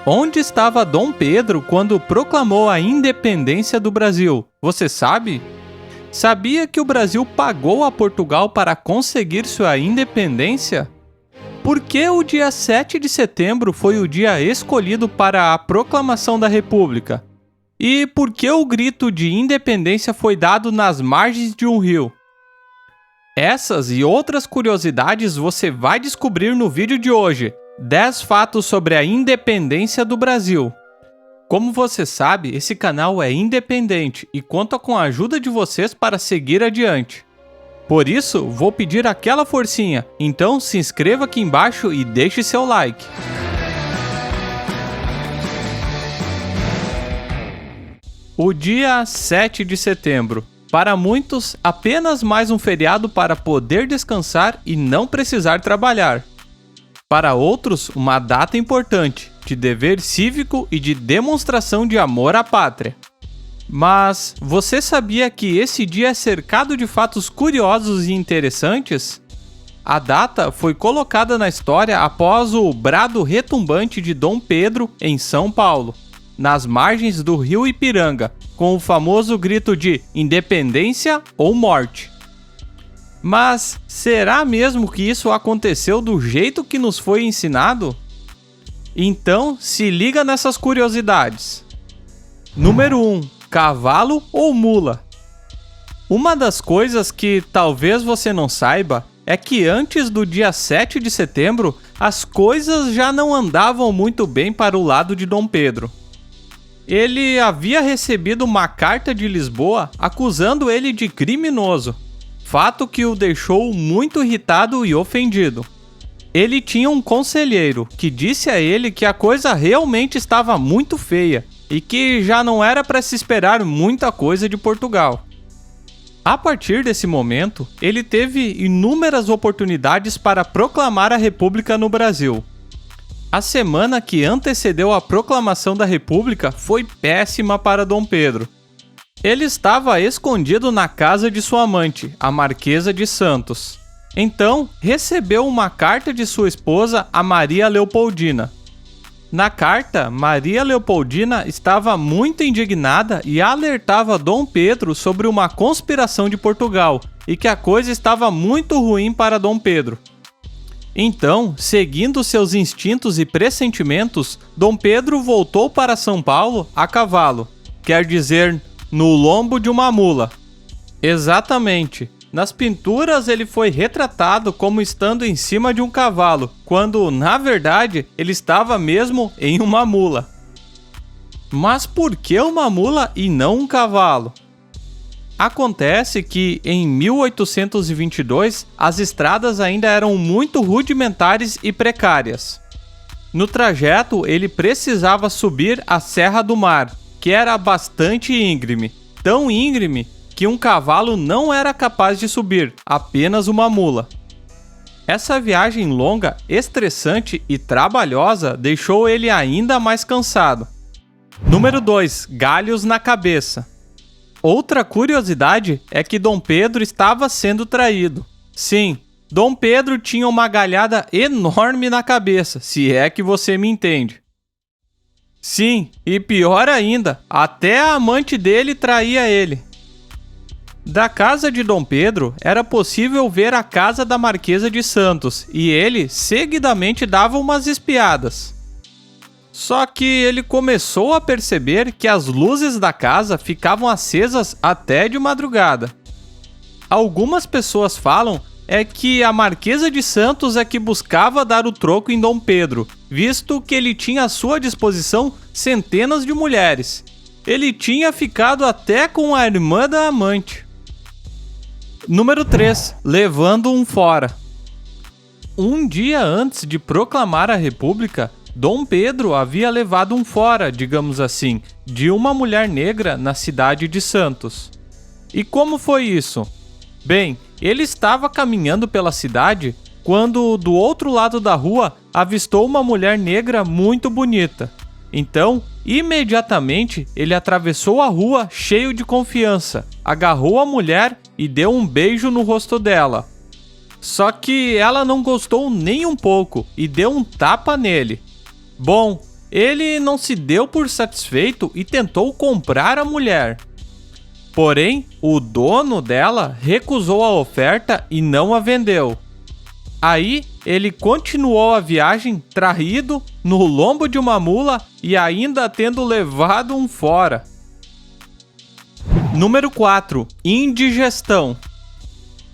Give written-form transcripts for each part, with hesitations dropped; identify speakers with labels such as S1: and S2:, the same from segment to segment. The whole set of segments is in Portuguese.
S1: Onde estava Dom Pedro quando proclamou a independência do Brasil? Você sabe? Sabia que o Brasil pagou a Portugal para conseguir sua independência? Por que o dia 7 de setembro foi o dia escolhido para a proclamação da República? E por que o grito de independência foi dado nas margens de um rio? Essas e outras curiosidades você vai descobrir no vídeo de hoje. 10 fatos sobre a independência do Brasil. Como você sabe, esse canal é independente e conta com a ajuda de vocês para seguir adiante. Por isso, vou pedir aquela forcinha, então se inscreva aqui embaixo e deixe seu like. O dia 7 de setembro. Para muitos, apenas mais um feriado para poder descansar e não precisar trabalhar. Para outros, uma data importante, de dever cívico e de demonstração de amor à pátria. Mas você sabia que esse dia é cercado de fatos curiosos e interessantes? A data foi colocada na história após o brado retumbante de Dom Pedro em São Paulo, nas margens do rio Ipiranga, com o famoso grito de independência ou morte. Mas será mesmo que isso aconteceu do jeito que nos foi ensinado? Então, se liga nessas curiosidades. Número 1. Cavalo ou mula? Uma das coisas que talvez você não saiba é que antes do dia 7 de setembro, as coisas já não andavam muito bem para o lado de Dom Pedro. Ele havia recebido uma carta de Lisboa acusando ele de criminoso. Fato que o deixou muito irritado e ofendido. Ele tinha um conselheiro que disse a ele que a coisa realmente estava muito feia e que já não era para se esperar muita coisa de Portugal. A partir desse momento, ele teve inúmeras oportunidades para proclamar a República no Brasil. A semana que antecedeu a proclamação da República foi péssima para Dom Pedro. Ele estava escondido na casa de sua amante, a Marquesa de Santos. Então, recebeu uma carta de sua esposa, a Maria Leopoldina. Na carta, Maria Leopoldina estava muito indignada e alertava Dom Pedro sobre uma conspiração de Portugal e que a coisa estava muito ruim para Dom Pedro. Então, seguindo seus instintos e pressentimentos, Dom Pedro voltou para São Paulo a cavalo, quer dizer, no lombo de uma mula. Exatamente. Nas pinturas ele foi retratado como estando em cima de um cavalo, quando, na verdade, ele estava mesmo em uma mula. Mas por que uma mula e não um cavalo? Acontece que, em 1822, as estradas ainda eram muito rudimentares e precárias. No trajeto, ele precisava subir a Serra do Mar, que era bastante íngreme, tão íngreme que um cavalo não era capaz de subir, apenas uma mula. Essa viagem longa, estressante e trabalhosa deixou ele ainda mais cansado. Número 2. Galhos na cabeça. Outra curiosidade é que Dom Pedro estava sendo traído. Sim, Dom Pedro tinha uma galhada enorme na cabeça, se é que você me entende. Sim, e pior ainda, até a amante dele traía ele. Da casa de Dom Pedro, era possível ver a casa da Marquesa de Santos, e ele seguidamente dava umas espiadas. Só que ele começou a perceber que as luzes da casa ficavam acesas até de madrugada. Algumas pessoas falam que a Marquesa de Santos é que buscava dar o troco em Dom Pedro, visto que ele tinha à sua disposição centenas de mulheres. Ele tinha ficado até com a irmã da amante. Número 3. Levando um fora. Um dia antes de proclamar a República, Dom Pedro havia levado um fora, digamos assim, de uma mulher negra na cidade de Santos. E como foi isso? Bem, ele estava caminhando pela cidade quando, do outro lado da rua, avistou uma mulher negra muito bonita. Então, imediatamente, ele atravessou a rua cheio de confiança, agarrou a mulher e deu um beijo no rosto dela. Só que ela não gostou nem um pouco e deu um tapa nele. Bom, ele não se deu por satisfeito e tentou comprar a mulher. Porém, o dono dela recusou a oferta e não a vendeu. Aí, ele continuou a viagem traído no lombo de uma mula e ainda tendo levado um fora. Número 4. Indigestão.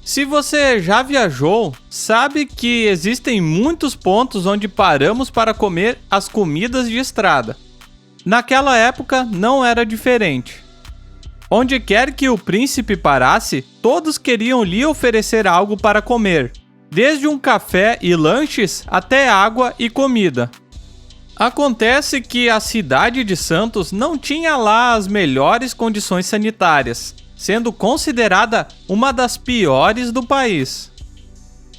S1: Se você já viajou, sabe que existem muitos pontos onde paramos para comer as comidas de estrada. Naquela época não era diferente. Onde quer que o príncipe parasse, todos queriam lhe oferecer algo para comer, desde um café e lanches até água e comida. Acontece que a cidade de Santos não tinha lá as melhores condições sanitárias, sendo considerada uma das piores do país.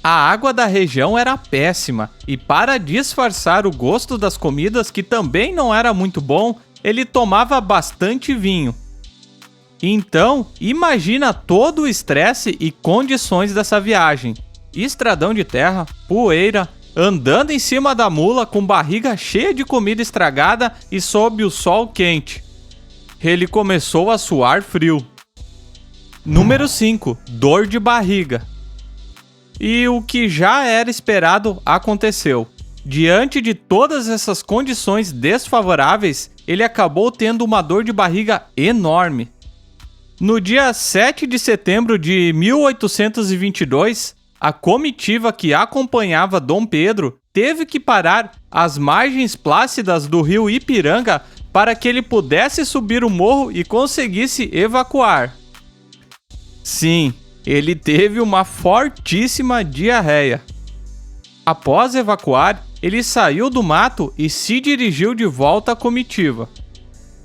S1: A água da região era péssima e, para disfarçar o gosto das comidas, que também não era muito bom, ele tomava bastante vinho. Então, imagina todo o estresse e condições dessa viagem. Estradão de terra, poeira, andando em cima da mula com barriga cheia de comida estragada e sob o sol quente. Ele começou a suar frio. Número 5. Dor de barriga. E o que já era esperado aconteceu. Diante de todas essas condições desfavoráveis, ele acabou tendo uma dor de barriga enorme. No dia 7 de setembro de 1822, a comitiva que acompanhava Dom Pedro teve que parar às margens plácidas do rio Ipiranga para que ele pudesse subir o morro e conseguisse evacuar. Sim, ele teve uma fortíssima diarreia. Após evacuar, ele saiu do mato e se dirigiu de volta à comitiva.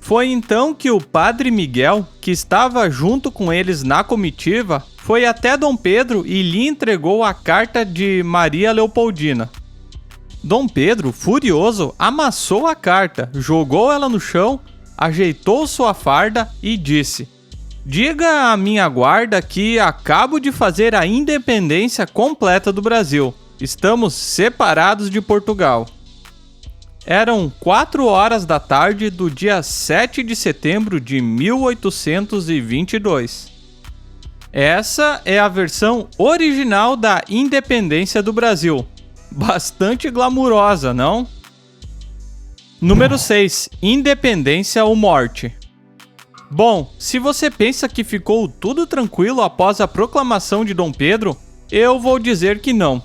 S1: Foi então que o padre Miguel, que estava junto com eles na comitiva, foi até Dom Pedro e lhe entregou a carta de Maria Leopoldina. Dom Pedro, furioso, amassou a carta, jogou ela no chão, ajeitou sua farda e disse: "Diga à minha guarda que acabo de fazer a independência completa do Brasil. Estamos separados de Portugal." Eram 4 horas da tarde do dia 7 de setembro de 1822. Essa é a versão original da independência do Brasil. Bastante glamurosa, não? Número 6. Independência ou morte. Bom, se você pensa que ficou tudo tranquilo após a proclamação de Dom Pedro, eu vou dizer que não.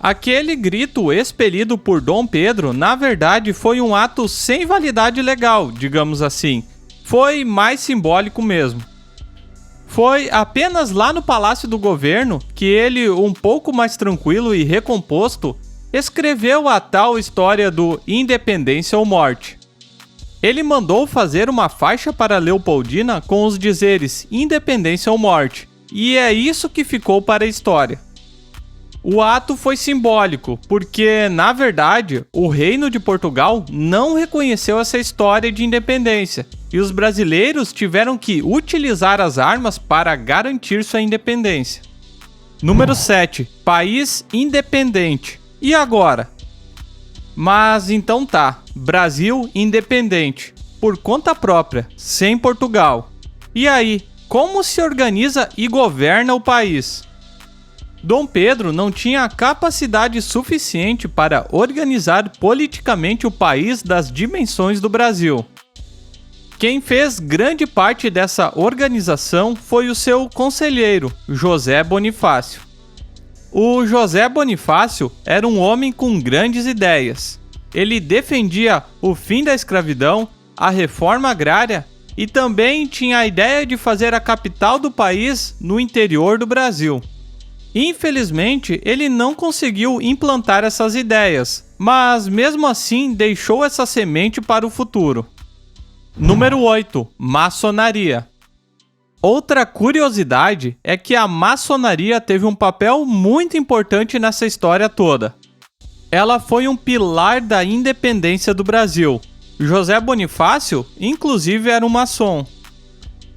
S1: Aquele grito expelido por Dom Pedro, na verdade, foi um ato sem validade legal, digamos assim. Foi mais simbólico mesmo. Foi apenas lá no Palácio do Governo que ele, um pouco mais tranquilo e recomposto, escreveu a tal história do Independência ou Morte. Ele mandou fazer uma faixa para Leopoldina com os dizeres Independência ou Morte, e é isso que ficou para a história. O ato foi simbólico, porque, na verdade, o Reino de Portugal não reconheceu essa história de independência, e os brasileiros tiveram que utilizar as armas para garantir sua independência. Número 7. País independente. E agora? Mas então tá, Brasil independente, por conta própria, sem Portugal. E aí, como se organiza e governa o país? Dom Pedro não tinha capacidade suficiente para organizar politicamente o país das dimensões do Brasil. Quem fez grande parte dessa organização foi o seu conselheiro, José Bonifácio. O José Bonifácio era um homem com grandes ideias. Ele defendia o fim da escravidão, a reforma agrária e também tinha a ideia de fazer a capital do país no interior do Brasil. Infelizmente, ele não conseguiu implantar essas ideias, mas mesmo assim deixou essa semente para o futuro. Número 8. Maçonaria. Outra curiosidade é que a maçonaria teve um papel muito importante nessa história toda. Ela foi um pilar da independência do Brasil. José Bonifácio, inclusive, era um maçom.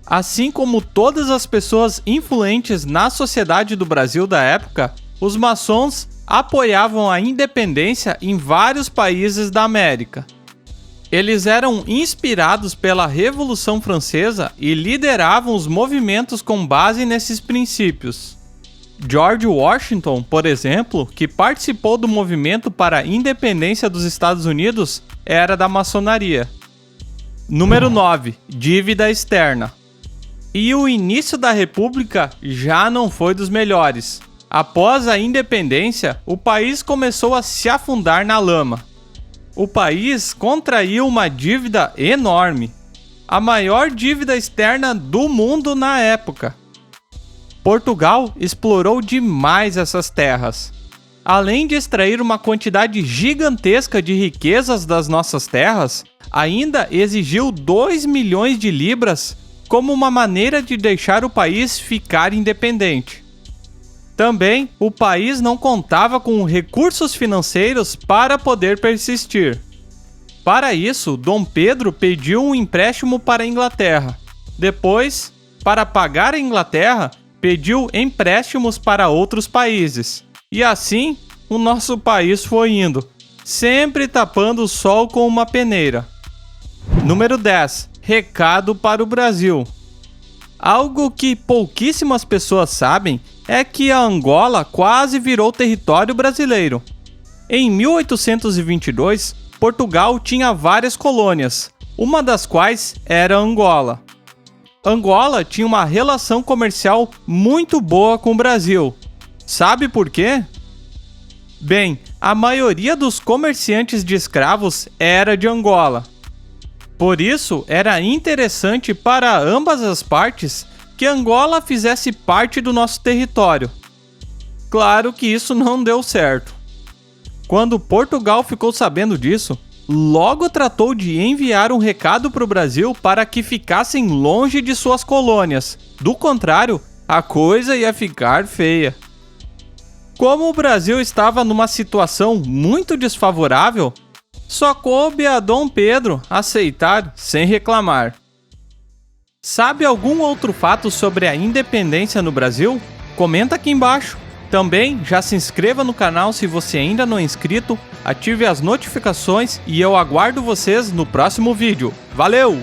S1: Assim como todas as pessoas influentes na sociedade do Brasil da época, os maçons apoiavam a independência em vários países da América. Eles eram inspirados pela Revolução Francesa e lideravam os movimentos com base nesses princípios. George Washington, por exemplo, que participou do movimento para a independência dos Estados Unidos, era da maçonaria. Número 9. Dívida externa. E o início da República já não foi dos melhores. Após a independência, o país começou a se afundar na lama. O país contraiu uma dívida enorme, a maior dívida externa do mundo na época. Portugal explorou demais essas terras. Além de extrair uma quantidade gigantesca de riquezas das nossas terras, ainda exigiu 2 milhões de libras como uma maneira de deixar o país ficar independente. Também, o país não contava com recursos financeiros para poder persistir. Para isso, Dom Pedro pediu um empréstimo para a Inglaterra. Depois, para pagar a Inglaterra, pediu empréstimos para outros países. E assim, o nosso país foi indo, sempre tapando o sol com uma peneira. Número 10. Recado para o Brasil. Algo que pouquíssimas pessoas sabem é que a Angola quase virou território brasileiro. Em 1822, Portugal tinha várias colônias, uma das quais era Angola. Angola tinha uma relação comercial muito boa com o Brasil. Sabe por quê? Bem, a maioria dos comerciantes de escravos era de Angola. Por isso, era interessante para ambas as partes que Angola fizesse parte do nosso território. Claro que isso não deu certo. Quando Portugal ficou sabendo disso, logo tratou de enviar um recado para o Brasil para que ficassem longe de suas colônias. Do contrário, a coisa ia ficar feia. Como o Brasil estava numa situação muito desfavorável, só coube a Dom Pedro aceitar sem reclamar. Sabe algum outro fato sobre a independência no Brasil? Comenta aqui embaixo. Também já se inscreva no canal se você ainda não é inscrito, ative as notificações e eu aguardo vocês no próximo vídeo. Valeu!